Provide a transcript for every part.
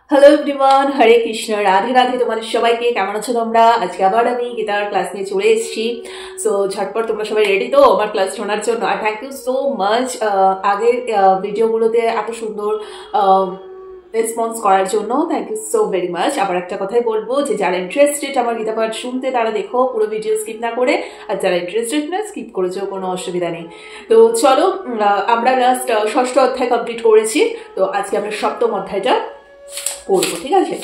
Hello everyone, হরে কৃষ্ণ, রাধে রাধে। তোমাদের সবাইকে কেমন আছো তোমরা? আজকে আবার আমি গীতার ক্লাস নিয়ে চলে এসেছি। সো ঝটপট তোমরা সবাই রেডি তো আমার ক্লাস শোনার জন্য? আর থ্যাংক ইউ সো মাচ আগের ভিডিওগুলোতে এত সুন্দর রেসপন্স করার জন্য। Thank you so very much. আবার একটা কথাই বলবো যে যারা ইন্টারেস্টেড আমার গীতা পাঠ শুনতে তারা দেখো, পুরো ভিডিও স্কিপ না করে। আর যারা ইন্টারেস্টেড না, স্কিপ করেছেও কোনো অসুবিধা নেই। তো চলো, আমরা লাস্ট ষষ্ঠ অধ্যায় কমপ্লিট করেছি। তো আজকে আমরা সপ্তম অধ্যায়টা পড়বো, ঠিক আছে?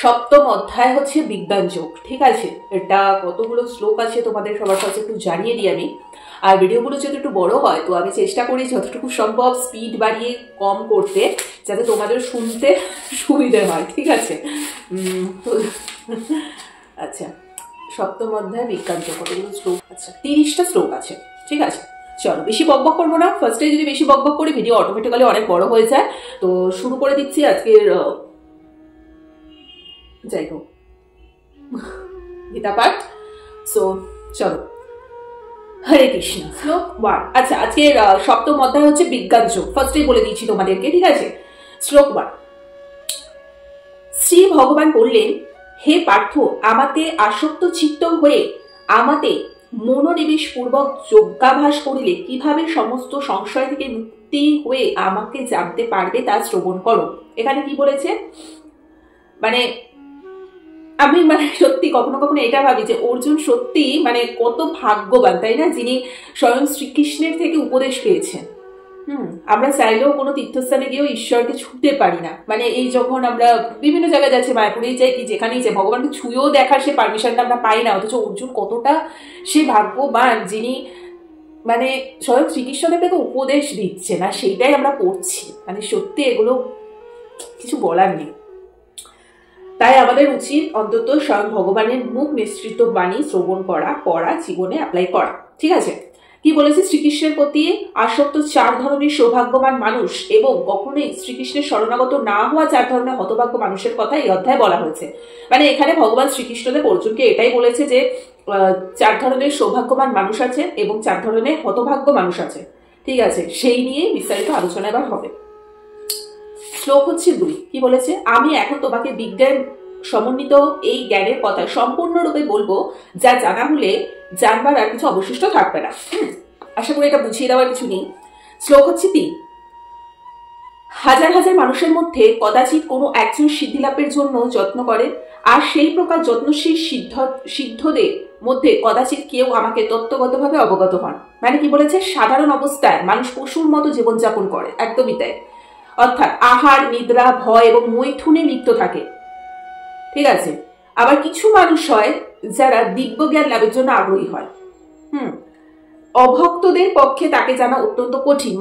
সপ্তম অধ্যায় হচ্ছে বিজ্ঞান যোগ, ঠিক আছে? এটা কতগুলো শ্লোক আছে তোমাদের সবার কাছে একটু জানিয়ে দিই আমি। আর ভিডিওগুলো যেহেতু একটু বড় হয়, তো আমি চেষ্টা করি যতটুকু সম্ভব স্পিড বাড়িয়ে কম করতে, যাতে তোমাদের শুনতে সুবিধে হয়, ঠিক আছে? আচ্ছা, সপ্তম অধ্যায় বিজ্ঞান যোগ, কতগুলো শ্লোক? আচ্ছা, 30টা শ্লোক আছে, ঠিক আছে? চলো, বেশি বকবক করবো না। ফার্স্টে যদি বেশি বকবক করি ভিডিও অটোমেটিক্যালি অনেক বড় হয়ে যায়। তো শুরু করে দিচ্ছি আজকের যাই হোক গীতা পাঠ। সো চলো, হরে কৃষ্ণ। শ্লোক 1। আচ্ছা, আজকের সপ্তম অধ্যায় হচ্ছে বিজ্ঞান যোগ। ফার্স্টেই বলে দিচ্ছি তোমাদেরকে, ঠিক আছে? শ্লোক 1। শ্রী ভগবান বললেন, হে পার্থ, আমাতে আসক্ত চিত্ত হয়ে আমাতে মনোনিবেশ পূর্বক যোগাভ্যাস করিলে কিভাবে সমস্ত সংশয় থেকে মুক্তি হয়ে আমাকে জানতে পারবে তা শ্রবণ করো। এখানে কি বলেছে? মানে আমি সত্যি কখনো কখনো এটা ভাবি যে অর্জুন সত্যি কত ভাগ্যবান, তাই না? যিনি স্বয়ং শ্রীকৃষ্ণের থেকে উপদেশ পেয়েছেন। আমরা চাইলেও কোনো তীর্থস্থানে গিয়েও ঈশ্বরকে ছুঁতে পারি না। এই যখন আমরা বিভিন্ন জায়গায় যাচ্ছি, মায়াপুরেই যাই কি যেখানেই যাই, ভগবানকে ছুঁয়েও দেখার সে পারমিশনটা আমরা পাই না। অথচ অর্জুন কতটা সে ভাগ্যবান, যিনি স্বয়ং শ্রীকৃষ্ণদেব থেকে উপদেশ দিচ্ছে না, সেইটাই আমরা পড়ছি। সত্যি এগুলো কিছু বলার নেই। তাই আমাদের উচিত অন্তত স্বয়ং ভগবানের মুখ নিঃসৃত বাণী শ্রবণ করা, পড়া, জীবনে অ্যাপ্লাই করা, ঠিক আছে? কি বলেছে? শ্রীকৃষ্ণের প্রতি আসক্ত 4 ধরনের সৌভাগ্যবান মানুষ এবং কখনোই শ্রীকৃষ্ণের শরণাগত না হওয়া 4 ধরনের হতভাগ্য মানুষের কথা এই অধ্যায়ে বলা হয়েছে। এখানে ভগবান শ্রীকৃষ্ণদেব অর্জুনকে এটাই বলেছে যে 4 ধরনের সৌভাগ্যবান মানুষ আছে এবং 4 ধরনের হতভাগ্য মানুষ আছে, ঠিক আছে? সেই নিয়ে বিস্তারিত আলোচনা এবার হবে। শ্লোক হচ্ছে 2। কি বলেছে? আমি এখন তোমাকে বিজ্ঞান সমন্বিত এই জ্ঞানের কথা সম্পূর্ণরূপে বলবো, যা জানা হলে জানবার আর কিছু অবশিষ্ট থাকবে না। আশা করি এটা বুঝিয়ে দেওয়ার কিছু নেই। শ্লোক হচ্ছে 3। হাজার হাজার মানুষের মধ্যে কদাচিৎ কোনো একজন সিদ্ধি লাভের জন্য যত্ন করে, আর সেই প্রকার যত্নশীল সিদ্ধদের মধ্যে কদাচিৎ কেউ আমাকে তত্ত্বগতভাবে অবগত হন। কি বলেছে? সাধারণ অবস্থায় মানুষ পশুর মতো জীবনযাপন করে, একদমই তাই। অর্থাৎ আহার, নিদ্রা, ভয় এবং মৈথুনে লিপ্ত থাকে, ঠিক আছে? আবার কিছু মানুষ হয় যারা দিব্য জ্ঞান লাভের জন্য আগ্রহী হয়। অভক্তদের পক্ষে তাকে জানা অত্যন্ত কঠিন।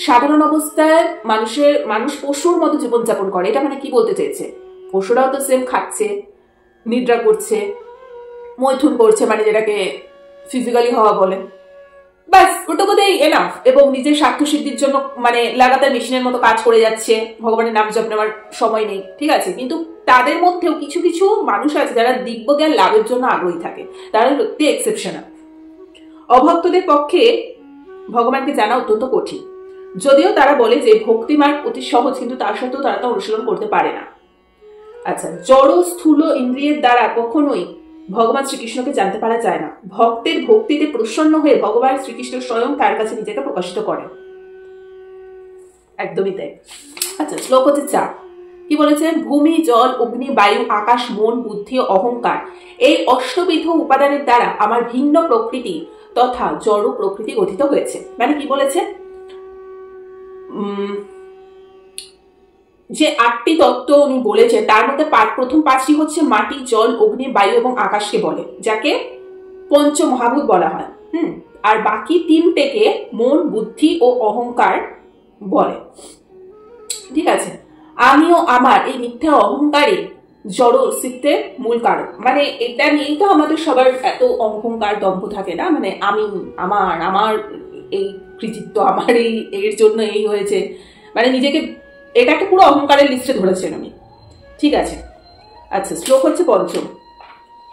সাধারণ অবস্থায় মানুষ পশুর মতো জীবনযাপন করে, এটা কি বলতে চেয়েছে? পশুরাও তো সেম খাচ্ছে, নিদ্রা করছে, মৈথুন করছে, যেটাকে ফিজিক্যালি হওয়া বলে। ব্যাস, ওটুকুতেই এনাফ। এবং নিজের স্বার্থ সিদ্ধির জন্য লাগাতার মেশিনের মতো কাজ করে যাচ্ছে, ভগবানের নাম জপ নেওয়ার সময় নেই, ঠিক আছে? কিন্তু তাদের মধ্যেও কিছু কিছু মানুষ আছে যারা দিব্য জ্ঞান লাভের জন্য আগ্রহী থাকে, তারা সত্যি এক্সেপশনাল। অভক্তদের পক্ষে ভগবানকে জানা অত্যন্ত কঠিন, যদিও তারা বলে যে ভক্তি মার্গ অতি সহজ, কিন্তু তার সত্ত্বেও তারা তা অনুশীলন করতে পারে না। আচ্ছা, জড় স্থূল ইন্দ্রিয়ের দ্বারা কখনোই ভগবান শ্রীকৃষ্ণকে জানতে পারা যায় না। ভক্তের ভক্তিতে প্রসন্ন হয়ে ভগবান শ্রীকৃষ্ণ স্বয়ং তার কাছে নিজেকে প্রকাশিত করেন, একদমই তাই। আচ্ছা, শ্লোক হচ্ছে 4। কি বলেছে? ভূমি, জল, অগ্নি, বায়ু, আকাশ, মন, বুদ্ধি ও অহংকার, এই অষ্টবিধ উপাদানের দ্বারা আমার ভিন্ন প্রকৃতি তথা জড় প্রকৃতি গঠিত হয়েছে। কি বলেছে? যে 8টি তত্ত্ব উনি বলেছেন তার মধ্যে প্রথম 5টি হচ্ছে মাটি, জল, অগ্নি, বায়ু এবং আকাশকে বলে, যাকে পঞ্চমহাভূত বলা হয়। আর বাকি 3টেকে মন, বুদ্ধি ও অহংকার বলে, ঠিক আছে? আমিও আমার এই মিথ্যা অহংকারী জড় অস্তিত্বের মূল কারণ। এটা নিয়েই তো আমাদের সবার এত অহংকার, দম্ভ থাকে না? আমি, আমার এই কৃতিত্ব, আমার এর জন্য এই হয়েছে, নিজেকে এটা একটা পুরো অহংকারের লিস্টে ধরেছেন উনি, ঠিক আছে? আচ্ছা, শ্লোক হচ্ছে 5।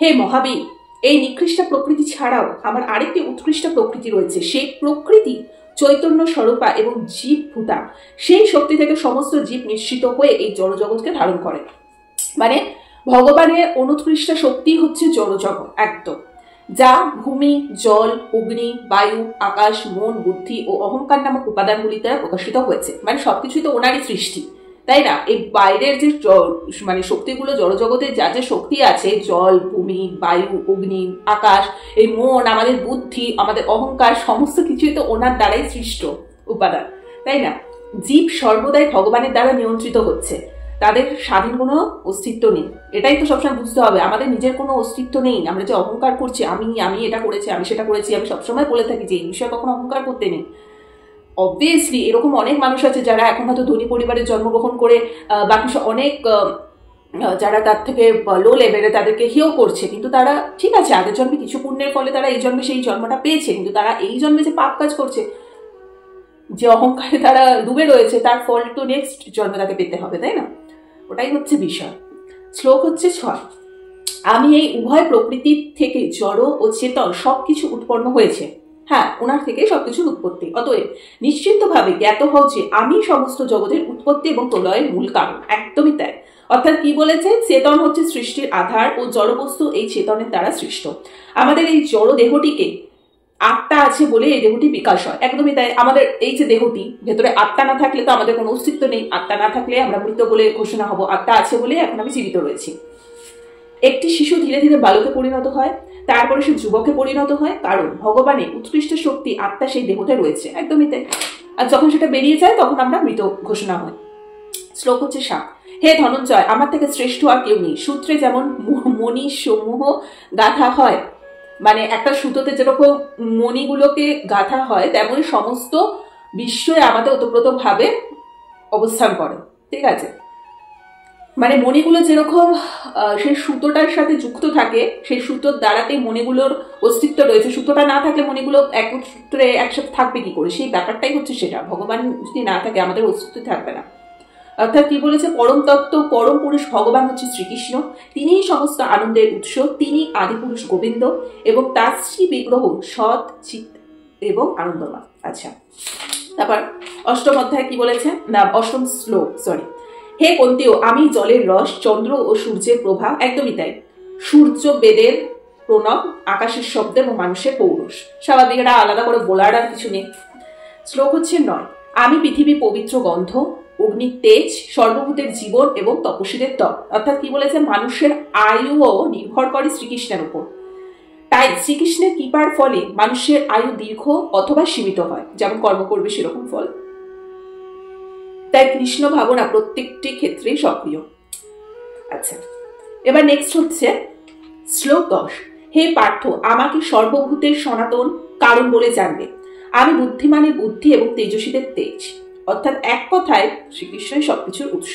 হে মহাবীর, এই নিকৃষ্ট প্রকৃতি ছাড়াও আমার আরেকটি উৎকৃষ্ট প্রকৃতি রয়েছে। সেই প্রকৃতি চৈতন্য স্বরূপা এবং জীব ভূতা, সেই শক্তি থেকে সমস্ত জীব নিশ্চিত হয়ে এই জড়জগৎকে ধারণ করে। মানে ভগবানের 29টা শক্তি হচ্ছে জড়জগৎ একদম, যা ভূমি, জল, অগ্নি, বায়ু, আকাশ, মন, বুদ্ধি ও অহংকার নামক উপাদানগুলি দ্বারা প্রকাশিত হয়েছে। মানে সবকিছুই তো ওনারই সৃষ্টি, তাই না? এই বাইরের যে মানে শক্তিগুলো, জড়জগতে যা যে শক্তি আছে, জল, ভূমি, বায়ু, অগ্নি, আকাশ, এই মন, আমাদের বুদ্ধি, আমাদের অহংকার, সমস্ত কিছুই তো ওনার দ্বারাই সৃষ্ট উপাদান, তাই না? জীব সর্বদাই ভগবানের দ্বারা নিয়ন্ত্রিত হচ্ছে, তাদের স্বাধীন কোনো অস্তিত্ব নেই। এটাই তো সবসময় বুঝতে হবে, আমাদের নিজের কোনো অস্তিত্ব নেই। আমরা যে অহংকার করছি, আমি এটা করেছি, আমি সেটা করেছি, আমি সবসময় বলে থাকি যে এই বিষয়ে কখনো অহংকার করতে নেই। অবভিয়াসলি এরকম অনেক মানুষ আছে যারা এখন হয়তো ধনী পরিবারে জন্মগ্রহণ করে বাকি অনেক যারা তার থেকে লো লেভেলে তাদেরকে হেয় করছে, কিন্তু তারা ঠিক আছে আগের জন্মে কিছু পুণ্যের ফলে তারা এই জন্মে সেই জন্মটা পেয়েছে, কিন্তু তারা এই জন্মে যে পাপ কাজ করছে, যে অহংকারে তারা ডুবে রয়েছে, তার ফল তো নেক্সট জন্মে তাকে পেতে হবে, তাই না? ওটাই হচ্ছে বিষয়। শ্লোক হচ্ছে 6। আমি এই উভয় প্রকৃতির থেকে জড় ও চেতন সবকিছু উৎপন্ন হয়েছে। হ্যাঁ, ওনার থেকে সবকিছুর উৎপত্তি। অতএব নিশ্চিতভাবে জ্ঞাত হও যে আমি সমস্ত জগতের উৎপত্তি এবং প্রলয়ের মূল কারণ। একদমই তাই। অর্থাৎ কি বলেছে? চেতন হচ্ছে সৃষ্টির আধার ও জড়বস্তু এই চেতনের দ্বারা সৃষ্ট। আমাদের এই জড় দেহটিকে আত্মা আছে বলে এই দেহটি বিকাশ হয়। একদমই তাই। আমাদের এই যে দেহটি, ভেতরে আত্মা না থাকলে তো আমাদের কোনো অস্তিত্ব নেই। আত্মা না থাকলে আমরা মৃত বলে ঘোষণা হব, আত্মা আছে বলে এখন আমি জীবিত রয়েছি। একটি শিশু ধীরে ধীরে বালকে পরিণত হয়, তারপরে সে যুবকে পরিণত হয়, কারণ ভগবানের উৎকৃষ্ট শক্তি আত্মা সেই দেহতে রয়েছে। একদমই তাই। আর যখন সেটা বেরিয়ে যায় তখন আমরা মৃত ঘোষণা হয়। শ্লোক হচ্ছে 7। হে ধনঞ্জয়, আমার থেকে শ্রেষ্ঠ আর কেউ নেই। সূত্রে যেমন মণি সমূহ গাঁথা হয়, মানে একটা সুতোতে যেরকম মণিগুলোকে গাঁথা হয়, তেমনই সমস্ত বিশ্বই আমাদের ওতপ্রোত ভাবে অবস্থান করে। ঠিক আছে? মানে মণিগুলো যেরকম সেই সুতোটার সাথে যুক্ত থাকে, সেই সুতোর দ্বারাতেই মণিগুলোর অস্তিত্ব রয়েছে। সুতোটা না থাকলে মণিগুলো একত্রে একসাথে থাকবে কি করে? সেই ব্যাপারটাই হচ্ছে সেটা। ভগবান যদি না থাকে আমাদের অস্তিত্ব থাকবে না। অর্থাৎ কি বলেছে? পরম তত্ত্ব, পরম পুরুষ ভগবান হচ্ছে শ্রীকৃষ্ণ। তিনিই সমস্ত আনন্দের উৎস, তিনি আদিপুরুষ গোবিন্দ এবং তার শ্রী বিগ্রহ সৎ, চিৎ এবং আনন্দময়। আচ্ছা, তারপর অষ্টম অধ্যায় কি বলেছে? না, অষ্টম শ্লোক, সরি। হে কুন্তীয়, আমি জলের রস, চন্দ্র ও সূর্যের প্রভা। একদমই তাই। সূর্য বেদের প্রণব, আকাশের শব্দ এবং মানুষের পৌরুষ। স্বাভাবিক, এটা আলাদা করে বলার আর কিছু নেই। শ্লোক হচ্ছে 9। আমি পৃথিবী পবিত্র গন্ধ, অগ্নির তেজ, সর্বভূতের জীবন এবং তপস্বীদের তপ। অর্থাৎ কি বলেছে? মানুষের আয়ুও নির্ভর করে শ্রীকৃষ্ণের উপর। তাই শ্রীকৃষ্ণের কৃপার ফলে মানুষের আয়ু দীর্ঘ অথবা সীমিত হয়, যেমন কর্ম করবে সেরকম ফল। তাই কৃষ্ণ ভাবনা প্রত্যেকটি ক্ষেত্রেই সক্রিয়। আচ্ছা, এবার নেক্সট হচ্ছে শ্লোক 10। হে পার্থ, আমাকে সর্বভূতের সনাতন কারণ বলে জানবে। আমি বুদ্ধিমানের বুদ্ধি এবং তেজস্বীদের তেজ। অর্থাৎ এক কথায় শ্রীকৃষ্ণই সবকিছুর উৎস।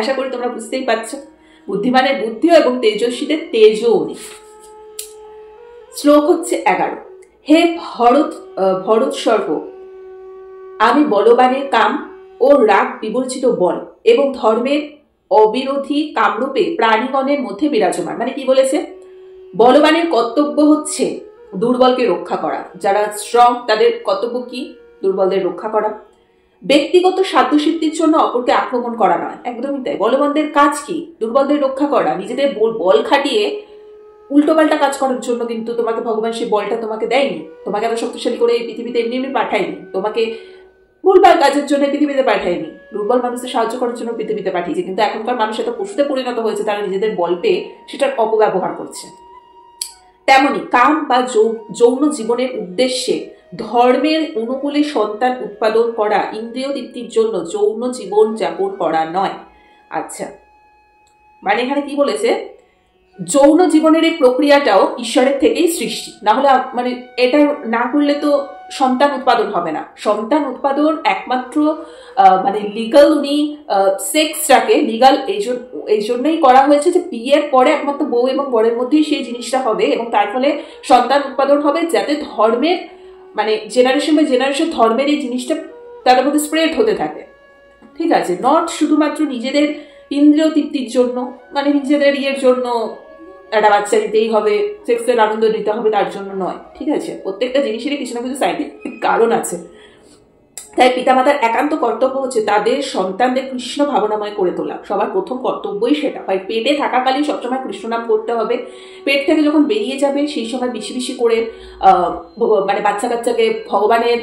আশা করি তোমরা বুঝতেই পারছো। বুদ্ধিমানের বুদ্ধিও এবং তেজস্বীদের তেজও নেই। শ্লোক হচ্ছে 11। হে ভরত স্বর্গ, আমি বলবানের কাম ও রাগ বিবর্জিত বল এবং ধর্মের অবিরোধী কামরূপে প্রাণীগণের মধ্যে বিরাজমান। মানে কি বলেছে? বলবানের কর্তব্য হচ্ছে দুর্বলকে রক্ষা করা। যারা স্ট্রং তাদের কর্তব্য কি? দুর্বলদের রক্ষা করা। ব্যক্তিগত সাধ্যসিদ্ধির জন্য অপরকে আক্রমণ করা নয়। একদমই তাই। বলবানদের কাজ কি? দুর্বলদের রক্ষা করা। নিজেদের বল খাটিয়ে উল্টোপাল্টা কাজ করার জন্য কিন্তু তোমাকে ভগবান সেই বলটা তোমাকে দেয়নি। তোমাকে এত শক্তিশালী করে এই পৃথিবীতে এমনি এমনি পাঠায়নি। তোমাকে ভুলভাল কাজের জন্য পৃথিবীতে পাঠায়নি, দুর্বল মানুষদের সাহায্য করার জন্য পৃথিবীতে পাঠিয়েছে। কিন্তু এখনকার মানুষ এত পশুতে পরিণত হয়েছে, তারা নিজেদের বল পেয়ে সেটার অপব্যবহার করছে। তেমনি কাম বা যৌন জীবনের উদ্দেশ্যে ধর্মের অনুকূলে সন্তান উৎপাদন করা ইন্দ্রিয় তৃপ্তির জন্য যৌন জীবন যাপন করা নয়। আচ্ছা, মানে এখানে কি বলেছে? যৌন জীবনের এই প্রক্রিয়াটাও ঈশ্বরের থেকেই সৃষ্টি। না হলে মানে এটা না করলে তো সন্তান উৎপাদন হবে না। সন্তান উৎপাদন একমাত্র মানে লিগাল, উনি সেক্সটাকে লিগাল এই জন্যই করা হয়েছে যে বিয়ের পরে একমাত্র বউ এবং বরের মধ্যেই সেই জিনিসটা হবে এবং তার ফলে সন্তান উৎপাদন হবে, যাতে ধর্মের মানে জেনারেশন বাই জেনারেশন ধর্মের এই জিনিসটা তাদের মধ্যে স্প্রেড হতে থাকে। ঠিক আছে? নট শুধুমাত্র নিজেদের ইন্দ্রিয় তৃপ্তির জন্য, মানে নিজেদের ইয়ের জন্য একটা বাচ্চা দিতেই হবে, সেক্সের আনন্দ দিতে হবে তার জন্য নয়। ঠিক আছে? প্রত্যেকটা জিনিসেরই কিছু না কিছু সাইন্টিফিক কারণ আছে। তাই পিতামাতার একান্ত কর্তব্য হচ্ছে তাদের সন্তানদের কৃষ্ণ ভাবনাময় করে তোলা। সবার প্রথম কর্তব্যই সেটা হয়। পেটে থাকাকালীন সবসময় কৃষ্ণ নাম করতে হবে। পেট থেকে যখন বেরিয়ে যাবে সেই সময় বেশি বেশি করে মানে বাচ্চা কাচ্চাকে ভগবানের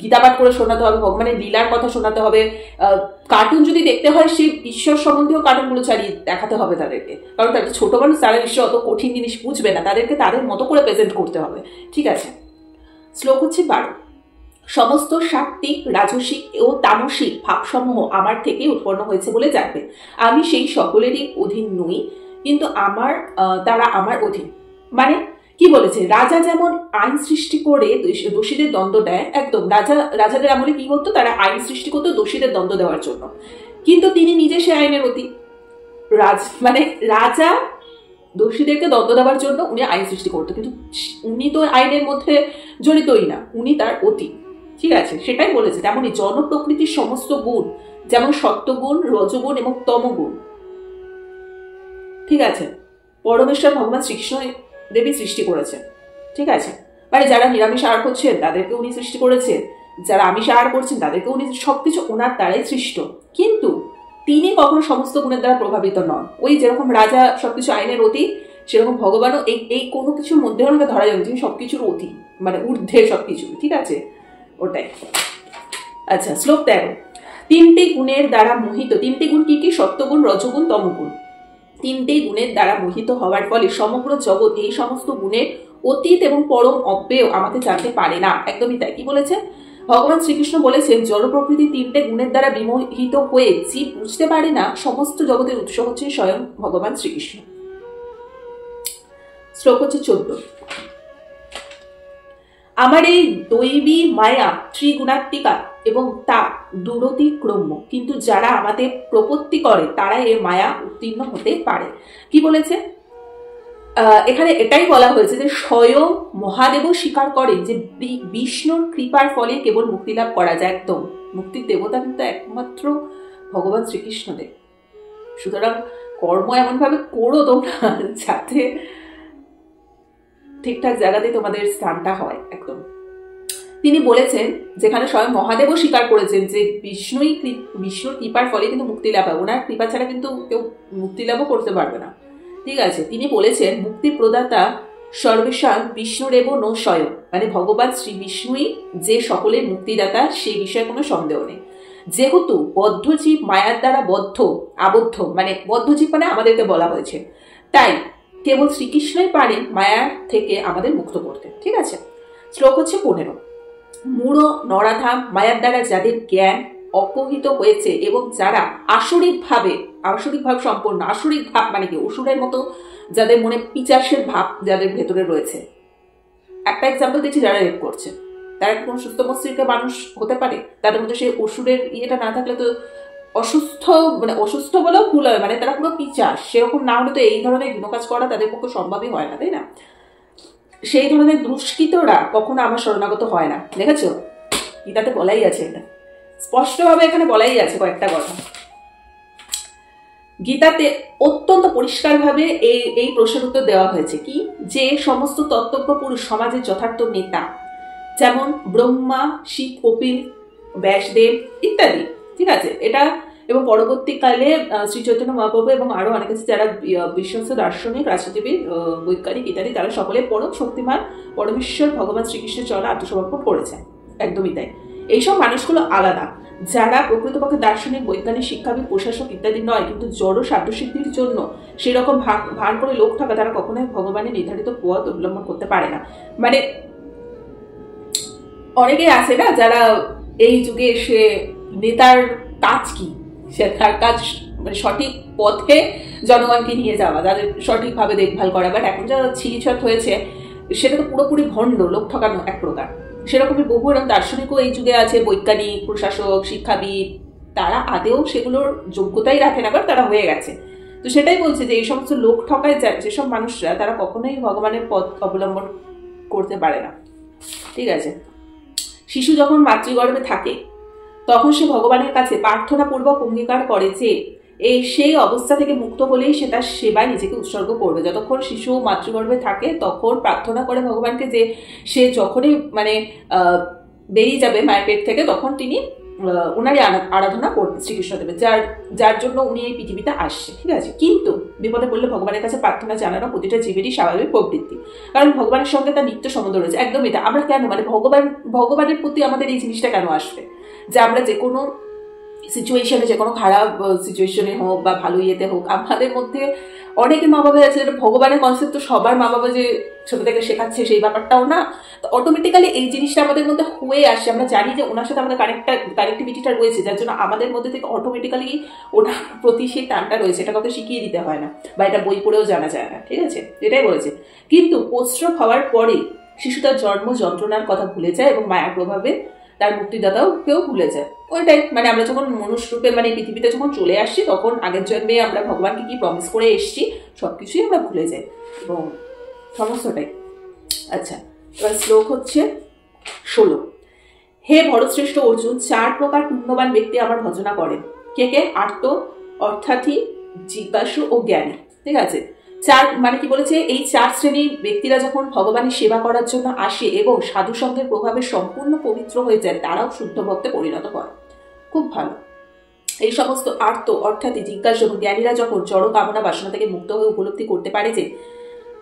গীতাপাঠ করে শোনাতে হবে, ভগবানের লীলার কথা শোনাতে হবে। কার্টুন যদি দেখতে হয় সেই ঈশ্বর সম্বন্ধীয় কার্টুনগুলো চালিয়ে দেখাতে হবে তাদেরকে, কারণ তাদের ছোট মানুষ, তারা নিশ্চয় অত কঠিন জিনিস বুঝবে না, তাদেরকে তাদের মতো করে প্রেজেন্ট করতে হবে। ঠিক আছে, শ্লোক হচ্ছে 12। সমস্ত সাত্ত্বিক, রাজসিক ও তামসিক ভাবসমূহ আমার থেকে উৎপন্ন হয়েছে বলে জানবে। আমি সেই সকলেরই অধীন নই, কিন্তু তারা আমার অধীন। মানে কি বলেছে, রাজা যেমন আইন সৃষ্টি করে দোষীদের দণ্ড দেয়, একদম রাজাদের আমলে কি হতো, তারা আইন সৃষ্টি করতো দোষীদের দণ্ড দেওয়ার জন্য, কিন্তু তিনি নিজে সে আইনের অতি। মানে রাজা দোষীদেরকে দণ্ড দেওয়ার জন্য উনি আইন সৃষ্টি করতো, কিন্তু উনি তো আইনের মধ্যে জড়িতই না, উনি তার অতি। ঠিক আছে, সেটাই বলেছে। তেমনই জন প্রকৃতির সমস্ত গুণ, যেমন সত্যগুণ, রজগুণ এবং তমগুণ, ঠিক আছে, পরমেশ্বর ভগবান শ্রীকৃষ্ণ দেবী সৃষ্টি করেছে। ঠিক আছে, মানে যারা নিরামিষ আহার করছেন তাদেরকে উনি সৃষ্টি করেছেন, যারা আমিষ আহার করছেন তাদেরকে উনি, সবকিছু ওনার দ্বারাই সৃষ্ট। কিন্তু তিনি কখনো সমস্ত গুণের দ্বারা প্রভাবিত নন। ওই যেরকম রাজা সবকিছু আইনের অতি, সেরকম ভগবানও এই কোনো কিছুর মধ্যে ওনাকে ধরা যাবে, তিনি সবকিছুর অতি, মানে ঊর্ধ্বে সবকিছু। ঠিক আছে, ওটাই। আচ্ছা, শ্লোক 13। তিনটি গুণের দ্বারা মোহিত, তিনটি গুণ কি কি? সত্যগুণ, রজগুণ, তমগুণ। তিনটি গুণের দ্বারা মোহিত হওয়ার ফলে সমগ্র জগৎ এই সমস্ত গুণের অতীত এবং পরম অব্যয় আমাকে জানতে পারে না। একদমই তাই। কি বলেছে ভগবান শ্রীকৃষ্ণ? বলেছেন জড় প্রকৃতি তিনটে গুণের দ্বারা বিমোহিত হয়ে জীব বুঝতে পারে না সমস্ত জগতের উৎস হচ্ছে স্বয়ং ভগবান শ্রীকৃষ্ণ। শ্লোক হচ্ছে 14। আমার এই দৈবী মায়া ত্রিগুণাত্মিকা এবং তা দূরতিক্রম্য, কিন্তু যারা আমাদের প্রপত্তি করে তারা এই মায়া উত্তীর্ণ হতে পারে। কি বলেছে এখানে? এটাই বলা হয়েছে যে স্বয়ং মহাদেবও স্বীকার করেন যে বিষ্ণুর কৃপার ফলে কেবল মুক্তি লাভ করা যায়। একদম মুক্তির দেবতা কিন্তু একমাত্র ভগবান শ্রীকৃষ্ণদেব। সুতরাং কর্ম এমন ভাবে করো তোমরা যাতে ঠিকঠাক জায়গাতে তোমাদের স্থানটা হয়। একদম তিনি বলেছেন, যেখানে স্বয়ং মহাদেবও স্বীকার করেছেন যে বিষ্ণুর কৃপার ফলে কিন্তু মুক্তি লাভ হয়, ওনার কৃপা ছাড়া কিন্তু কেউ মুক্তি লাভও করতে পারবে না। ঠিক আছে, তিনি বলেছেন মুক্তি প্রদাতা সর্বেশাং বিষ্ণুরেব ন স্বয়ং, মানে ভগবান শ্রী বিষ্ণুই যে সকলের মুক্তিদাতা, সেই বিষয়ে কোনো সন্দেহ নেই। যেহেতু বদ্ধজীব মায়ার দ্বারা আবদ্ধ, মানে বদ্ধজীব মানে আমাদেরকে বলা হয়েছে, তাই কেবল শ্রীকৃষ্ণই পারেন মায়া থেকে আমাদের মুক্ত করতে। ঠিক আছে, শ্লোক হচ্ছে 15। মূঢ় নরাধাম মায়ার দ্বারা যাদের জ্ঞান অপহিত হয়েছে এবং যারা আসরিক ভাব সম্পন্ন, আসরিক ভাব মানে কি? অসুরের মতো যাদের মনে পিচাসের ভাব যাদের ভেতরে রয়েছে। একটা এক্সাম্পল দিচ্ছি, যারা রেপ করছে, তারা কি কোনো সুস্থ মস্তিষ্কের মানুষ হতে পারে? তাদের মধ্যে সেই অসুরের ইয়েটা না থাকলে তো অসুস্থ বলেও ভুল হয়, মানে তারা পুরো পিচাস। সেরকম না হলে তো এই ধরনের ঘৃণ কাজ করা তাদের পক্ষে সম্ভবই হয় না, তাই না? সেই ধরনের দুষ্কৃতরা কখনো আমার শরণাগত হয় না। দেখেছো, গীতাতে বলাই আছে, এটা স্পষ্টভাবে এখানে বলাই আছে কয়েকটা কথা। গীতাতে অত্যন্ত পরিষ্কারভাবে এই প্রশ্নের উত্তর দেওয়া হয়েছে কি, যে সমস্ত তত্ত্বজ্ঞ পুরুষ সমাজের যথার্থ নেতা, যেমন ব্রহ্মা, শিব, কপিল, ব্যাসদেব ইত্যাদি। ঠিক আছে, এটা এবং পরবর্তীকালে শ্রী চৈতন্য মহাপ্রভু এবং আরো অনেক আছে যারা বিশ্বস্ত দার্শনিক, রাজনীতিবিদ, বৈজ্ঞানিক ইত্যাদি, তারা সকলে পরম শক্তিমান পরমেশ্বর ভগবান শ্রীকৃষ্ণের চরণে আত্মসমর্পণ করেছেন। একদমই তাই। এইসব মানুষগুলো আলাদা, যারা প্রকৃতপক্ষে দার্শনিক, বৈজ্ঞানিক, শিক্ষাবিদ, প্রশাসক ইত্যাদি নয়, কিন্তু জড় সাধ্যসিদ্ধির জন্য সেরকম ভান করে লোক থাকা, তারা কখনোই ভগবানের নির্ধারিত পথ অবলম্বন করতে পারে না। মানে অনেকেই আছে না, যারা এই যুগে এসে নেতার কাজ কি, সে তার কাজ মানে সঠিক পথে জনগণকে নিয়ে যাওয়া, তাদের সঠিকভাবে দেখভাল করা। বাট এখন যারা ছিঁড়িছাট হয়েছে, সেটা তো পুরোপুরি ভণ্ড, লোক ঠকানো এক প্রকার। সেরকমই বহু এরকম দার্শনিকও এই যুগে আছে, বৈজ্ঞানিক, প্রশাসক, শিক্ষাবিদ, তারা আদেও সেগুলোর যোগ্যতাই রাখে না, কারণ তারা হয়ে গেছে। তো সেটাই বলছে যে এই সমস্ত লোক ঠকায় যেসব মানুষরা, তারা কখনোই ভগবানের পথ অবলম্বন করতে পারে না। ঠিক আছে, শিশু যখন মাতৃগর্ভে থাকে তখন সে ভগবানের কাছে প্রার্থনা পূর্বক অঙ্গীকার করে যে সেই অবস্থা থেকে মুক্ত হলেই সে তার সেবায় নিজেকে উৎসর্গ করবে। যতক্ষণ শিশু মাতৃগর্ভে থাকে তখন প্রার্থনা করে ভগবানকে যে সে যখনই মানে বেরিয়ে যাবে মায়ের পেট থেকে, তখন তিনি ওনারই আরাধনা করবেন শ্রীকৃষ্ণদেবের, যার জন্য উনি এই পৃথিবীতে আসছে। ঠিক আছে, কিন্তু বিপদে পড়লে ভগবানের কাছে প্রার্থনা জানানো প্রতিটা জীবেরই স্বাভাবিক প্রবৃত্তি, কারণ ভগবানের সঙ্গে তার নিত্য সম্বন্ধ রয়েছে। একদম এটা আমরা কেন মানে ভগবানের প্রতি আমাদের এই জিনিসটা কেন আসবে যে আমরা যে কোনো সিচুয়েশনে, যে কোনো খারাপ সিচুয়েশনে হোক বা ভালো ইয়েতে হোক, আমাদের মধ্যে অনেকে মা বাবা আছে যেটা ভগবানের কনসেপ্ট তো সবার মা বাবা যে ছোট থেকে শেখাচ্ছে সেই ব্যাপারটাও না, তো অটোমেটিক্যালি এই জিনিসটা আমাদের মধ্যে হয়ে আসে। আমরা জানি যে ওনার সাথে আমাদের কানেক্টিভিটিটা রয়েছে, যার জন্য আমাদের মধ্যে থেকে অটোমেটিক্যালি ওনার প্রতি সেই টানটা রয়েছে। এটা কাউকে শিখিয়ে দিতে হয় না বা এটা বই পড়েও জানা যায় না। ঠিক আছে, এটাই বলেছে। কিন্তু প্রস্রব হওয়ার পরে শিশু তার জন্ম যন্ত্রণার কথা ভুলে যায় এবং মায়ার প্রভাবে তার মুক্তিদাতাও কেউ ভুলে যায়। ওইটাই মানে আমরা যখন মনুষ্য রূপে মানে পৃথিবীতে যখন চলে আসছি, তখন আগের জন্মে আমরা ভগবানকে কি প্রমিস করে এসছি সবকিছুই আমরা ভুলে যাই এবং সমস্তটাই। আচ্ছা, এবার শ্লোক হচ্ছে 16। হে ভরতশ্রেষ্ঠ অর্জুন, 4 প্রকার পুণ্যবান ব্যক্তি আমার ভজনা করেন। কে কে? আর্ত, অর্থাৎই, জিজ্ঞাসু ও জ্ঞানী। ঠিক আছে, 4 মানে কি বলেছে, এই 4 শ্রেণীর ব্যক্তিরা যখন ভগবানের সেবা করার জন্য আসে এবং সাধু সঙ্গের প্রভাবে সম্পূর্ণ পবিত্র হয়ে যায়, তারাও শুদ্ধ ভক্তে পরিণত করে। খুব ভালো। এই সমস্ত আর্ত অর্থাৎ জিজ্ঞাসু এবং জ্ঞানীরা যখন জড় কামনা বাসনা থেকে মুক্ত হয়ে উপলব্ধি করতে পারে যে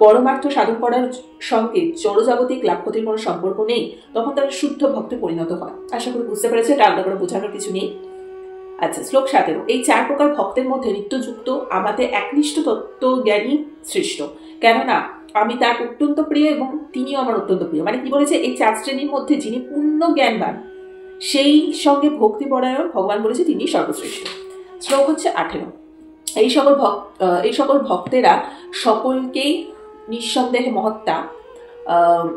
পরমার্থ সাধন করার সঙ্গে জড়জাগতিক লাভ ক্ষতির কোনো সম্পর্ক নেই, তখন তারা শুদ্ধ ভক্তে পরিণত হয়। আশা করি বুঝতে পেরেছে, এটা আলাদা করে বোঝানোর কিছু নেই। আচ্ছা, শ্লোক 17। এই 4 প্রকার ভক্তের মধ্যে নিত্যযুক্ত আমাদের একনিষ্ঠ তত্ত্বজ্ঞানী শ্রেষ্ঠ, কেননা আমি তার অত্যন্ত প্রিয় এবং তিনিও আমার অত্যন্ত প্রিয়। মানে কি বলেছে, এই 4 শ্রেণীর মধ্যে যিনি পূর্ণ জ্ঞানবান, সেই সঙ্গে ভক্তিপরায়ণ ভগবান বলেছে তিনি সর্বশ্রেষ্ঠ। শ্লোক হচ্ছে 18। এই সকল ভক্তেরা সকলকেই নিঃসন্দেহে মহত্তা,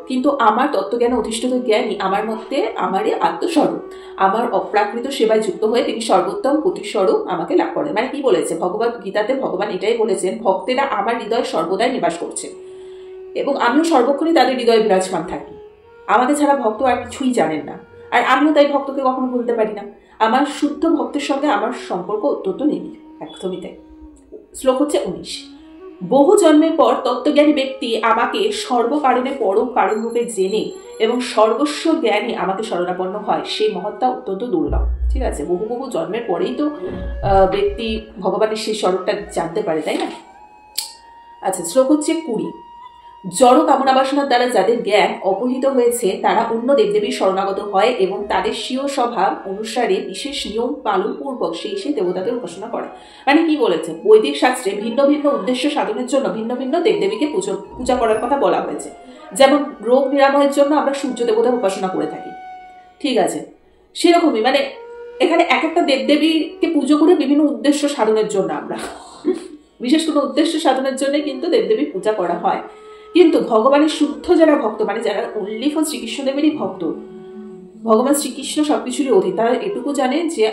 কিন্তু আমার তত্ত্বজ্ঞানে অধিষ্ঠিত জ্ঞানী আমার মধ্যে আমারই আত্মস্বরূপ, আমার অপ্রাকৃত সেবায় যুক্ত হয়ে তিনি সর্বোত্তম প্রতিস্বরূপ আমাকে লাভ করেন। মানে কি বলেছে, ভগবত গীতাতে ভগবান এটাই বলেছেন, ভক্তেরা আমার হৃদয় সর্বদাই নিবাস করছে এবং আমিও সর্বক্ষণই তাদের হৃদয়ে বিরাজমান থাকি। আমাকে ছাড়া ভক্ত আর কিছুই জানেন না, আর আমিও তাই ভক্তকে কখনো ভুলতে পারি না। আমার শুদ্ধ ভক্তের সঙ্গে আমার সম্পর্ক অত্যন্ত নিবিড়, একদমই তাই। শ্লোক হচ্ছে 19। বহু জন্মের পর তত্ত্বজ্ঞানী ব্যক্তি আমাকে সর্বকারণে পরম কারণ রূপে জেনে এবং সর্বস্ব জ্ঞানে আমাকে শরণাপন্ন হয়, সেই মহত্তা অত্যন্ত দুর্লভ। ঠিক আছে, বহু জন্মের পরেই তো ব্যক্তি ভগবানের সেই স্বরূপটা জানতে পারে, তাই না? আচ্ছা, শ্লোক হচ্ছে 20। জড় কামনা বাসনার দ্বারা যাদের জ্ঞান অপহৃত হয়েছে, তারা অন্য দেবদেবীর শরণাগত হয় এবং তাদের স্বীয় স্বভাব অনুসারে বিশেষ নিয়ম পালন পূর্বক সেই দেবতাদের উপাসনা করে। মানে কি বলেছে, বৈদিক শাস্ত্রে ভিন্ন ভিন্ন উদ্দেশ্য সাধনের জন্য ভিন্ন ভিন্ন দেবদেবীকে পূজা করার কথা বলা হয়েছে। যেমন রোগ নিরাময়ের জন্য আমরা সূর্য দেবতার উপাসনা করে থাকি। ঠিক আছে, সেরকমই মানে এখানে এক একটা দেবদেবীকে পুজো করে বিভিন্ন উদ্দেশ্য সাধনের জন্য আমরা বিশেষ কোনো উদ্দেশ্য সাধনের জন্য কিন্তু দেবদেবীর পূজা করা হয়। কিন্তু ভগবানের শুদ্ধ যারা ভক্ত, মানে যারা অনলি ফর শ্রীকৃষ্ণদেবেরই ভক্ত, ভগবান শ্রীকৃষ্ণ সবকিছুরই অধীন, তারা এটুকু জানে যে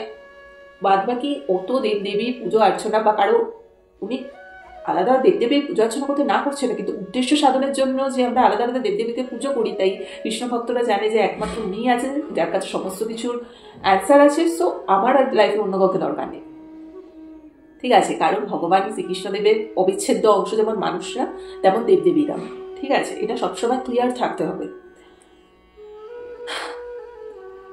বাদ বাকি অত দেবদেবীর পুজো অর্চনা বা কারো উনি আলাদা দেবদেবীর পুজো অর্চনা করতে না করছে না, কিন্তু উদ্দেশ্য সাধনের জন্য যে আমরা আলাদা আলাদা দেবদেবীকে পুজো করি, তাই কৃষ্ণ ভক্তরা জানে যে একমাত্র উনি আছেন যার কাছে সমস্ত কিছুর অ্যান্সার আছে। সো আমার লাইফে অন্য কাউকে দরকার নেই। ঠিক আছে, কারণ ভগবান শ্রীকৃষ্ণদেবের অবিচ্ছেদ্য অংশ যেমন মানুষরা, তেমন দেবদেবীরা। ঠিক আছে, এটা সবসময় ক্লিয়ার থাকতে হবে।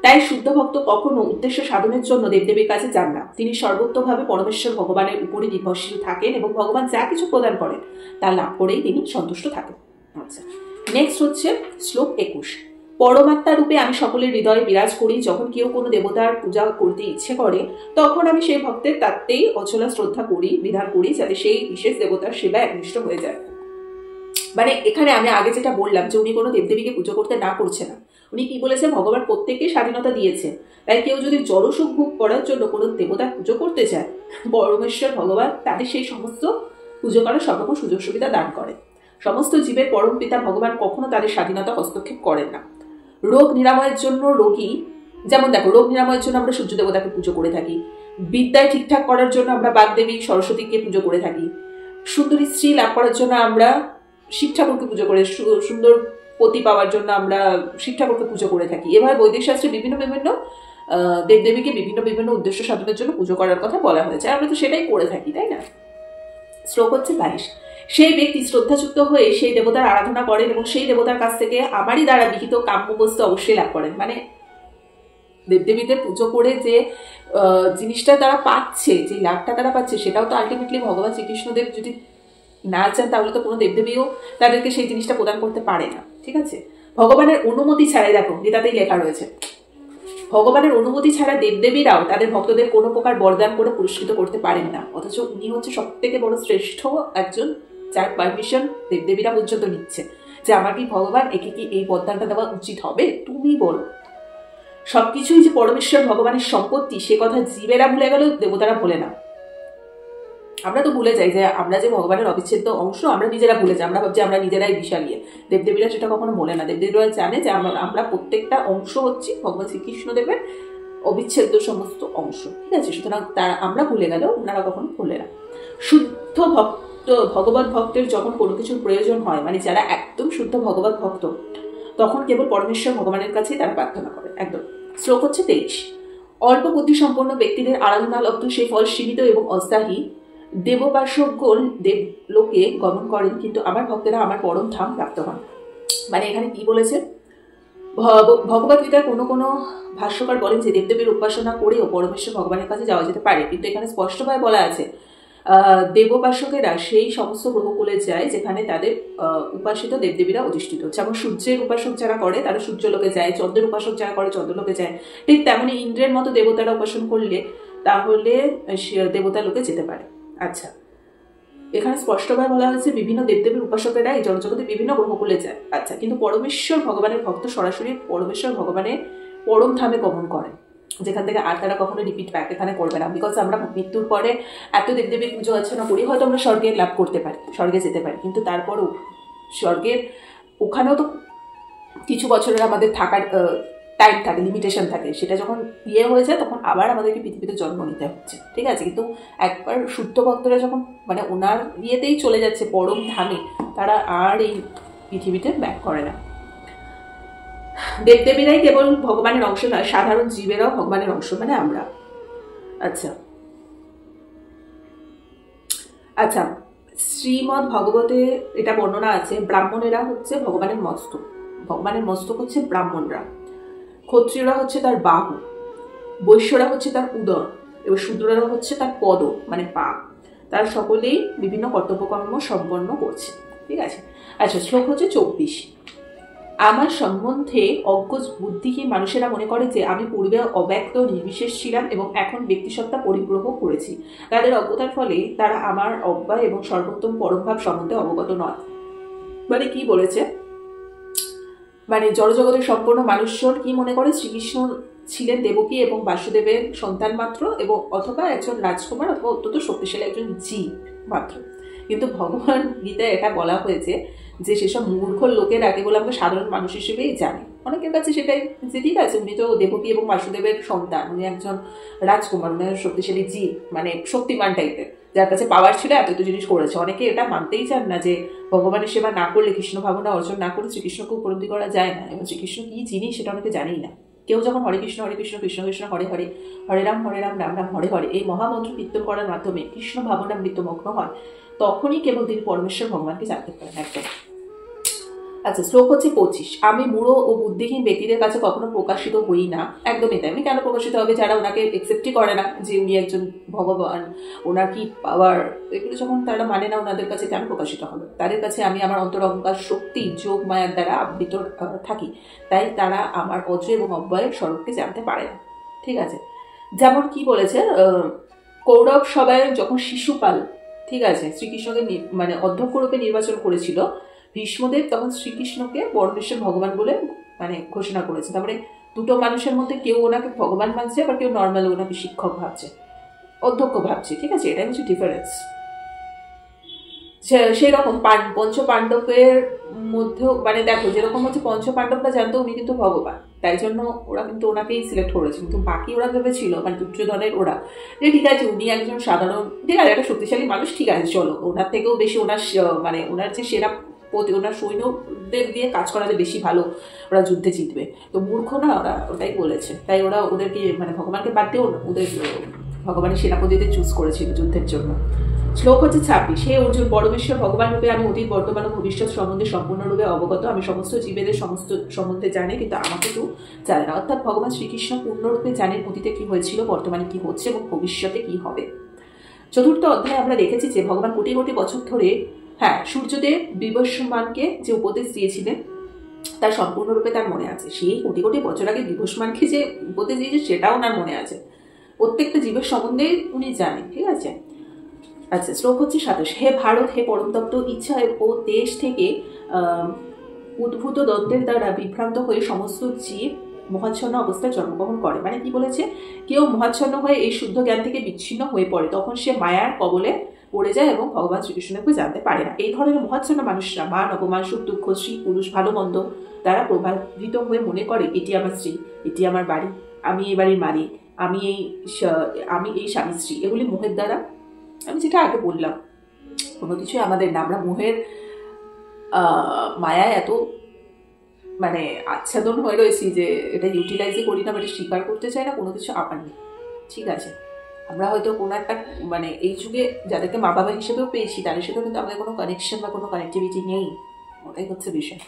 তাই শুদ্ধ ভক্ত কখনো উদ্দেশ্য সাধনের জন্য দেবদেবীর কাছে যান না। তিনি সর্বোত্তভাবে পরমেশ্বর ভগবানের উপরে নির্ভরশীল থাকেন এবং ভগবান যা কিছু প্রদান করেন তা লাভ করেই তিনি সন্তুষ্ট থাকেন। আচ্ছা, নেক্সট হচ্ছে শ্লোক 21। পরমাত্মা রূপে আমি সকলের হৃদয়ে বিরাজ করি। যখন কেউ কোনো দেবতার পূজা করতে ইচ্ছে করে, তখন আমি সেই ভক্তের তাত্ত্বেই অচলা শ্রদ্ধা করি, বিধান করি, যাতে সেই বিশেষ দেবতার সেবায় একনিষ্ঠ হয়ে যায়। মানে এখানে আমি আগে যেটা বললাম যে উনি কোনো দেবদেবীকে পুজো করতে না করছে না, উনি কি বলেছে, ভগবান প্রত্যেককে স্বাধীনতা দিয়েছে। তাই কেউ যদি জড়সুখ ভোগ করার জন্য কোনো দেবতার পুজো করতে চায়, পরমেশ্বর ভগবান তাদের সেই সমস্ত পুজো করার সর্বরকম সুযোগ সুবিধা দান করে। সমস্ত জীবের পরম পিতা ভগবান কখনো তাদের স্বাধীনতা হস্তক্ষেপ করেন না। রোগ নিরাময়ের জন্য রোগী, যেমন দেখো রোগ নিরাময়ের জন্য আমরা সূর্য দেবতাকে পুজো করে থাকি, বিদ্যায় ঠিকঠাক করার জন্য আমরা বাগদেবী সরস্বতীকে পুজো করে থাকি, সুন্দরী স্ত্রী লাভ করার জন্য আমরা শিব ঠাকুরকে পুজো করে, সুন্দর পতি পাওয়ার জন্য আমরা শিব ঠাকুরকে পুজো করে থাকি। এভাবে বৈদিক শাস্ত্রে বিভিন্ন বিভিন্ন দেবদেবীকে বিভিন্ন বিভিন্ন উদ্দেশ্য সাধনের জন্য পুজো করার কথা বলা হয়েছে, আমরা তো সেটাই করে থাকি, তাই না? শ্লোক হচ্ছে 22। সেই ব্যক্তি শ্রদ্ধাযুক্ত হয়ে সেই দেবতার আরাধনা করেন এবং সেই দেবতার কাছ থেকে আমারই দ্বারা বিহিত কাম্য বস্তু অবশ্যই লাভ করেন। মানে দেবদেবীদের পুজো করে যে জিনিসটা তারা পাচ্ছে, যে লাভটা তারা পাচ্ছে, সেটাও তো আলটিমেটলি ভগবান শ্রীকৃষ্ণদেব যদি না চান তাহলে তো কোনো দেবদেবীও তাদেরকে সেই জিনিসটা প্রদান করতে পারে না। ঠিক আছে, ভগবানের অনুমতি ছাড়াই, দেখো গীতাতেই লেখা রয়েছে, ভগবানের অনুমতি ছাড়া দেবদেবীরাও তাদের ভক্তদের কোনো প্রকার বরদান করে পুরস্কৃত করতে পারেন না। অথচ উনি হচ্ছে সব থেকে বড় শ্রেষ্ঠ একজন, যার পারমিশন দেবদেবীরা পর্যন্ত নিচ্ছে যে আমার কি ভগবান একে কি এই বরদানটা দেওয়া উচিত হবে, তুমি বলো। সবকিছুই যে পরমেশ্বর ভগবানের সম্পত্তি সে কথা জীবেরা ভুলে গেল, দেবতারা ভোলে না। আমরা তো ভুলে যাই যে আমরা যে ভগবানের অবিচ্ছেদ্য অংশ, আমরা নিজেরা ভুলে যাই, আমরা ভাবছি আমরা নিজেরাই বিশালিয়ে। দেবদেবীরা সেটা কখনো বলে না। দেবদেবীরা জানে যে আমরা প্রত্যেকটা অংশ হচ্ছে ভগবান শ্রীকৃষ্ণদেবের অবিচ্ছেদ্য সমস্ত অংশ। ঠিক আছে, সুতরাং তারা আমরা ভুলে গেলেও ওনারা কখনো ভুলে না। শুদ্ধ ভগবত ভক্তের যখন কোনো কিছুর প্রয়োজন হয়, মানে যারা একদম শুদ্ধ ভগবত ভক্ত, তখন কেবল পরমেশ্বর ভগবানের কাছেই তারা প্রার্থনা করে। একদম। শ্লোক হচ্ছে 23। অল্প বুদ্ধি সম্পন্ন ব্যক্তিদের আরাধনা লব্ধ সেই ফল সীমিত এবং অস্থায়ী। দেবোপাসকগণ দেবলোকে গমন করেন, কিন্তু আমার ভক্তেরা আমার পরম ধাম প্রাপ্ত হন। মানে এখানে কি বলেছে, ভগবত গীতার কোনো কোনো ভাষ্যকার বলেন যে দেবদেবীর উপাসনা করেও পরমেশ্বর ভগবানের কাছে যাওয়া যেতে পারে, কিন্তু এখানে স্পষ্টভাবে বলা আছে দেবোপাসকেরা সেই সমস্ত গ্রহকুলে যায় যেখানে তাদের উপাসিত দেবদেবীরা অধিষ্ঠিত। যেমন সূর্যের উপাসক যারা করে তারা সূর্যলোকে যায়, চন্দ্রের উপাসক যারা করে চন্দ্রলোকে যায়, ঠিক তেমনি ইন্দ্রের মতো দেবতারা উপাসন করলে তাহলে দেবতা লোকে যেতে পারে। আচ্ছা, এখানে স্পষ্টভাবে বলা হয়েছে বিভিন্ন দেবদেবীর উপাসকেরা এই জড়জগতে বিভিন্ন গ্রহকুলে যায়। আচ্ছা, কিন্তু পরমেশ্বর ভগবানের ভক্ত সরাসরি পরমেশ্বর ভগবানের পরম ধামে গমন করেন, যেখান থেকে আর তারা কখনো রিপিট ব্যাক এখানে করবে না। বিকজ আমরা মৃত্যুর পরে এত দেবদেবীর পুজো অর্চনা করি, হয়তো আমরা স্বর্গে লাভ করতে পারি, স্বর্গে যেতে পারি, কিন্তু তারপরও স্বর্গের ওখানেও তো কিছু বছরের আমাদের থাকার টাইম থাকে, লিমিটেশন থাকে। সেটা যখন হয়ে যায় তখন আবার আমাদেরকে পৃথিবীতে জন্ম নিতে হচ্ছে। ঠিক আছে, কিন্তু একবার শুদ্ধ ভক্তরা যখন মানে ওনার ইয়েতেই চলে যাচ্ছে পরম ধামে, তারা আর এই পৃথিবীতে ব্যাক করে না। দেবদেবীরাই কেবল ভগবানের অংশ নয়, সাধারণ জীবেরাও ভগবানের অংশ, মানে আমরা। আচ্ছা আচ্ছা, শ্রীমদ্ ভগবতে এটা বর্ণনা আছে, ব্রাহ্মণেরা হচ্ছে ভগবানের মস্তক, ভগবানের মস্তক হচ্ছে ব্রাহ্মণরা, ক্ষত্রিয়রা হচ্ছে তার বাহু, বৈশ্যরা হচ্ছে তার উদর, এবং শূদ্ররা হচ্ছে তার পদ, মানে পা। তার সকলেই বিভিন্ন কর্তব্যকর্ম সম্পন্ন করছে। ঠিক আছে। আচ্ছা, শ্লোক হচ্ছে 24। আমার সম্বন্ধে অজ্ঞ বুদ্ধিহীন মানুষেরা মনে করে যে আমি পূর্বে অব্যক্ত নির্বিশেষ ছিলাম এবং এখন ব্যক্তিসত্তা পরিগ্রহ করেছি। তাদের অজ্ঞতার ফলে তারা আমার অব্যয় এবং সর্বোত্তম পরমভাব সম্বন্ধে অবগত নয়। মানে কি বলেছে, মানে জড়জগতের সম্পূর্ণ মানুষজন কি মনে করে শ্রীকৃষ্ণ ছিলেন দেবকী এবং বাসুদেবের সন্তান মাত্র, এবং অথবা একজন রাজকুমার অথবা অত্যন্ত শক্তিশালী একজন জীব মাত্র। কিন্তু ভগবান গীতায় এটা বলা হয়েছে যে সেসব মূর্খ লোকেরা কেবল আমরা সাধারণ মানুষ হিসেবেই জানে। অনেকের কাছে সেটাই যে ঠিক আছে, উনি তো দেবকী এবং বাসুদেবের সন্তান, উনি একজন রাজকুমার, উনি শক্তিশালী জীব, মানে শক্তিমান টাইপের, যার কাছে পাওয়ার ছিল এত এত জিনিস করেছে। অনেকে এটা মানতেই চান না যে ভগবানের সেবা না করলে, কৃষ্ণ ভাবনা অর্জন না করলে শ্রীকৃষ্ণকে উপলব্ধি করা যায় না, এবং শ্রীকৃষ্ণ কি জিনিস সেটা অনেকে জানেই না। কেউ যখন হরে কৃষ্ণ কৃষ্ণ কৃষ্ণ হরে হরে, হরে রাম রাম রাম হরে হরে এই মহামন্ত্র কীর্তন করার মাধ্যমে কৃষ্ণ ভাবনা মৃত্যুমগ্ন হয়, তখনই কেবল তিনি পরমেশ্বর ভগবানকে জানতে পারেন। একদম। আচ্ছা, শ্লোক হচ্ছে 25। আমি বুড়ো ও বুদ্ধিহীন ব্যক্তিদের কাছে কখনো প্রকাশিত হই না। একদমই তাই। আমি কেন প্রকাশিত হবে, যারা ওনাকে একসেপ্টই করে না যে উনি একজন ভগবান, ওনার কি পাওয়ার, এগুলো যখন তারা মানে না, ওনাদের কাছে কেন প্রকাশিত হবে? তাদের কাছে আমি আমার অন্তরঙ্গার শক্তি যোগ মায়ার দ্বারা আবৃত থাকি, তাই তারা আমার অজ এবং অব্যয়ের স্বরূপকে জানতে পারে না। ঠিক আছে। যেমন কি বলেছে, কৌরব সবাই যখন শিশুপাল, ঠিক আছে, শ্রীকৃষ্ণকে মানে অধ্যক্ষ রূপে নির্বাচন করেছিল, ভীষ্মদেব তখন শ্রীকৃষ্ণকে পরমেশ্বর ভগবান বলে মানে ঘোষণা করেছে। তারপরে দুটো মানুষের মধ্যে কেউ ওনাকে ভগবান মানছে, আবার কেউ নর্মাল ওনাকে শিক্ষক ভাবছে, অধ্যক্ষ ভাবছে। ঠিক আছে, এটাই হচ্ছে ডিফারেন্স। সেই রকম পঞ্চ পাণ্ডবের মধ্যেও মানে দেখো, যেরকম হচ্ছে পঞ্চ পাণ্ডবরা জানতো উনি কিন্তু ভগবান, তাই জন্য ওরা কিন্তু ওনাকেই সিলেক্ট করেছে। কিন্তু বাকি ওরা ভেবেছিল, মানে দুর্যোধনের ওরা, যে ঠিক আছে উনি একজন সাধারণ, ঠিক আছে একটা শক্তিশালী মানুষ, ঠিক আছে চলো ওনার থেকেও বেশি ওনার মানে ওনার যে সেরা ওনার সৈন্যদের দিয়ে কাজ করাতে বেশি ভালো, ওরা যুদ্ধে জিতবে। তো মূর্খ না ওরা, ওটাই বলেছে। তাই ওরা ওদেরকে মানে ভগবানকে বাদ দিয়ে ওদের ভগবানের সেনাপতিদের চুজ করেছিল যুদ্ধের জন্য। শ্লোক হচ্ছে 26। হে অর্জুন, পরমেশ্বর ভগবান রূপে আমি অতীত, বর্তমান ও ভবিষ্যৎ সম্বন্ধে সম্পূর্ণরূপে অবগত। আমি সমস্ত জীবেদের সমস্ত সম্বন্ধে জানি, কিন্তু আমাকে তো জানে না। অর্থাৎ ভগবান শ্রীকৃষ্ণ পূর্ণরূপে জানেন অতীতে কি হয়েছিল, বর্তমানে কি হচ্ছে এবং ভবিষ্যতে কি হবে। চতুর্থ অধ্যায়ে আমরা দেখেছি যে ভগবান কোটি কোটি বছর ধরে সূর্যদেব বিভস্মানকে যে উপদেশ দিয়েছিলেন তার সম্পূর্ণরূপে তার মনে আছে। সেই কোটি কোটি বছর আগে বিভস্মানকে যে উপদেশ দিয়েছে সেটাও ওনার মনে আছে। প্রত্যেকটা জীবের সম্বন্ধে উনি জানেন, ঠিক আছে। আচ্ছা, শ্লোক হচ্ছে 27। হে ভারত, হে পরমতত্ত্ব, ইচ্ছা ও দেশ থেকে উদ্ভূত দ্বন্দ্বের দ্বারা বিভ্রান্ত হয়ে সমস্ত জীব মোহাচ্ছন্ন অবস্থায় জন্মগ্রহণ করে। মানে কি বলেছে, কেউ মোহাচ্ছন্ন হয়ে এই শুদ্ধ জ্ঞান থেকে বিচ্ছিন্ন হয়ে পড়ে, তখন সে মায়ার কবলে পড়ে যায় এবং ভগবান শ্রীকৃষ্ণকে জানতে পারে না। এই ধরনের মোহাচ্ছন্ন মানুষরা মান, অপমান, সুখ, দুঃখ, স্ত্রী, পুরুষ, ভালো মন্দ দ্বারা প্রভাবিত হয়ে মনে করে এটি আমার স্ত্রী, এটি আমার বাড়ি, আমি এই বাড়ির মালিক, আমি এই স্বামী স্ত্রী। এগুলি মোহের দ্বারা, আমি যেটা আগে বললাম, কোনো কিছুই আমাদের না। আমরা মোহের মায়ায় এত মানে আচ্ছাদন হয়ে রয়েছি যে এটা ইউটিলাইজই করি না, এটা স্বীকার করতে চাই না, কোনো কিছু আমার নেই, ঠিক আছে। আমরা হয়তো কোনো একটা মানে এই যুগে যাদেরকে মা বাবা হিসেবেও পেয়েছি তাদের সাথেও কিন্তু আমাদের কোনো কানেকশন বা কোনো কানেক্টিভিটি নেই, ওটাই হচ্ছে বিষয়।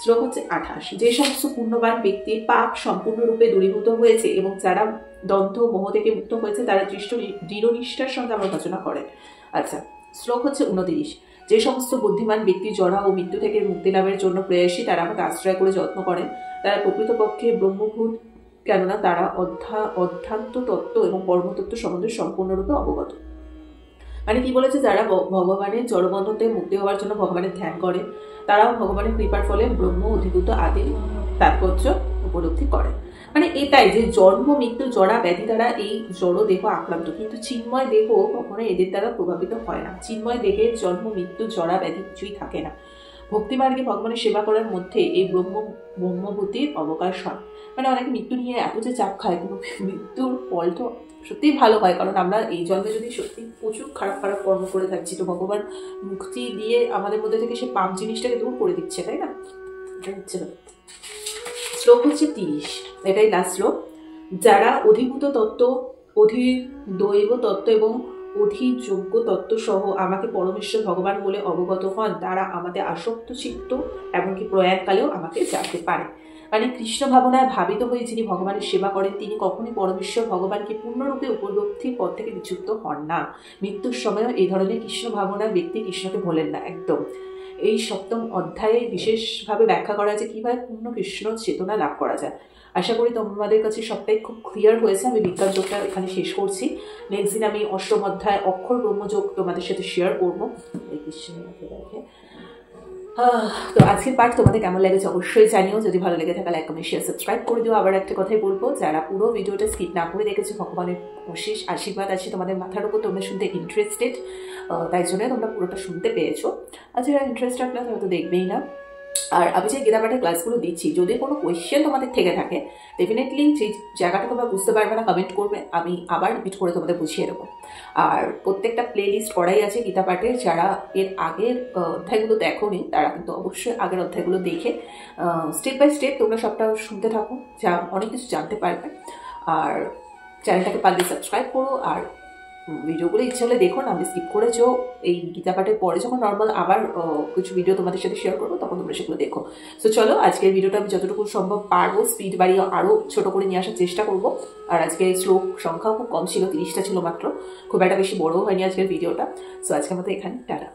শ্লোক হচ্ছে 28। যে সমস্ত পুণ্যবান ব্যক্তির পাপ সম্পূর্ণরূপে দূরীভূত হয়েছে এবং যারা দ্বন্দ্ব মোহ থেকে মুক্ত হয়েছে তারা দৃঢ় নিষ্ঠার সঙ্গে আমার ভজনা করে। আচ্ছা, শ্লোক হচ্ছে 29। যে সমস্ত বুদ্ধিমান ব্যক্তি জরা ও মৃত্যু থেকে মুক্তি লাভের জন্য প্রয়াসী, তারা আমাকে আশ্রয় করে যত্ন করেন, তারা প্রকৃতপক্ষে ব্রহ্মভূত, কেননা তারা অধ্যাত্ম তত্ত্ব এবং কর্মতত্ত্ব সম্বন্ধে সম্পূর্ণরূপে অবগত। মানে কি বলেছে, যারা ভগবানের জড়বন্ধন থেকে মুক্তি হওয়ার জন্য ভগবানের ধ্যান করে, তারাও ভগবানের কৃপার ফলে ব্রহ্ম অধিভূত আদি তাৎপর্য উপলব্ধি করে। মানে এটাই যে জন্ম, মৃত্যু, জরা, ব্যাধি দ্বারা এই জড় দেহ আক্রান্ত, কিন্তু চিন্ময় দেহ কখনো এদের দ্বারা প্রভাবিত হয় না। চিন্ময় দেহের জন্ম, মৃত্যু, জরা, ব্যাধি কিছুই থাকে না। ভক্তিমার্গে ভগবানের সেবা করার মধ্যে এই ব্রহ্মভূতির অবকাশ হয়। মানে অনেকে মৃত্যু নিয়ে এত যে চাপ খায়, কিন্তু মৃত্যুর ফল তো সত্যিই ভালো হয়, কারণ আমরা এই জন্মে যদি সত্যি প্রচুর খারাপ খারাপ কর্ম করে থাকছি, তো ভগবান মুক্তি দিয়ে আমাদের মধ্যে থেকে সে পাপ জিনিসটাকে দূর করে দিচ্ছে, তাই না? এটা হচ্ছে না। শ্লোক হচ্ছে 30, এটাই লাস্ট শ্লোক। যারা অধিভূত তত্ত্ব, অধিদৈব তত্ত্ব এবং অধিযোগ্য তত্ত্ব সহ আমাকে পরমেশ্বর ভগবান বলে অবগত হন, তারা আমাদের আসক্ত চিত্ত এমনকি প্রয়াণকালেও আমাকে জানতে পারে। মানে কৃষ্ণ ভাবনায় ভাবিত হয়ে যিনি ভগবানের সেবা করেন তিনি কখনই পরমেশ্বর ভগবানকে পূর্ণরূপে উপলব্ধির পথ থেকে বিচ্যুত হন না। মৃত্যুর সময়ও এই ধরনের কৃষ্ণ ভাবনার ব্যক্তি কৃষ্ণকে ভোলেন না একদম। এই সপ্তম অধ্যায়ে বিশেষভাবে ব্যাখ্যা করা যায় কিভাবে পূর্ণ কৃষ্ণ চেতনা লাভ করা যায়। আশা করি তোমাদের কাছে সবটাই খুব ক্লিয়ার হয়েছে। আমি বিজ্ঞান যোগটা এখানে শেষ করছি। নেক্সট দিন আমি অষ্টম অধ্যায় অক্ষর ব্রহ্মযোগ তোমাদের সাথে শেয়ার করবো। তো আজকের পাঠ তোমাদের কেমন লেগেছে অবশ্যই জানিও। যদি ভালো লেগে থাকে লাইক, কমেন্ট, শেয়ার, সাবস্ক্রাইব করে দিও। আবার একটা কথাই বলবো, যারা পুরো ভিডিওটা স্কিপ না করে দেখেছো, ভগবানের অশেষ আশীর্বাদ আছে তোমাদের মাথার উপর, তোমরা শুনতে ইন্টারেস্টেড, তাই জন্য তোমরা পুরোটা শুনতে পেয়েছো। আর যারা ইন্টারেস্ট রাখলে হয়তো দেখবেই না। আর আমি যে গীতা পাঠের ক্লাসগুলো দিচ্ছি, যদি কোনো কোয়েশ্চেন তোমাদের থেকে থাকে ডেফিনেটলি সেই জায়গাটা তোমরা বুঝতে পারবে না, কমেন্ট করবে, আমি আবার রিপিট করে তোমাদের বুঝিয়ে দেবো। আর প্রত্যেকটা প্লে লিস্ট করাই আছে গীতা পাঠের। যারা এর আগের অধ্যায়গুলো দেখোনি তারা কিন্তু অবশ্যই আগের অধ্যায়গুলো দেখে স্টেপ বাই স্টেপ তোমরা সবটা শুনতে থাকো, যা অনেক কিছু জানতে পারবে। আর চ্যানেলটাকে পারলে সাবস্ক্রাইব করো, আর ভিডিওগুলো ইচ্ছা হলে দেখো না, আমি স্কিপ করেছো। এই গীতা পাঠের পরে যখন নর্মাল আবার কিছু ভিডিও তোমাদের সাথে শেয়ার করবো তখন তোমরা সেগুলো দেখো। সো চলো, আজকের ভিডিওটা আমি যতটুকু সম্ভব পারবো স্পিড বাড়িয়ে আরও ছোটো করে নিয়ে আসার চেষ্টা করবো। আর আজকে শ্লোক সংখ্যাও খুব কম ছিল, 30টা ছিল মাত্র, খুব একটা বেশি বড়ও হয়নি আজকের ভিডিওটা। সো আজকের মতো এখানে টাটা।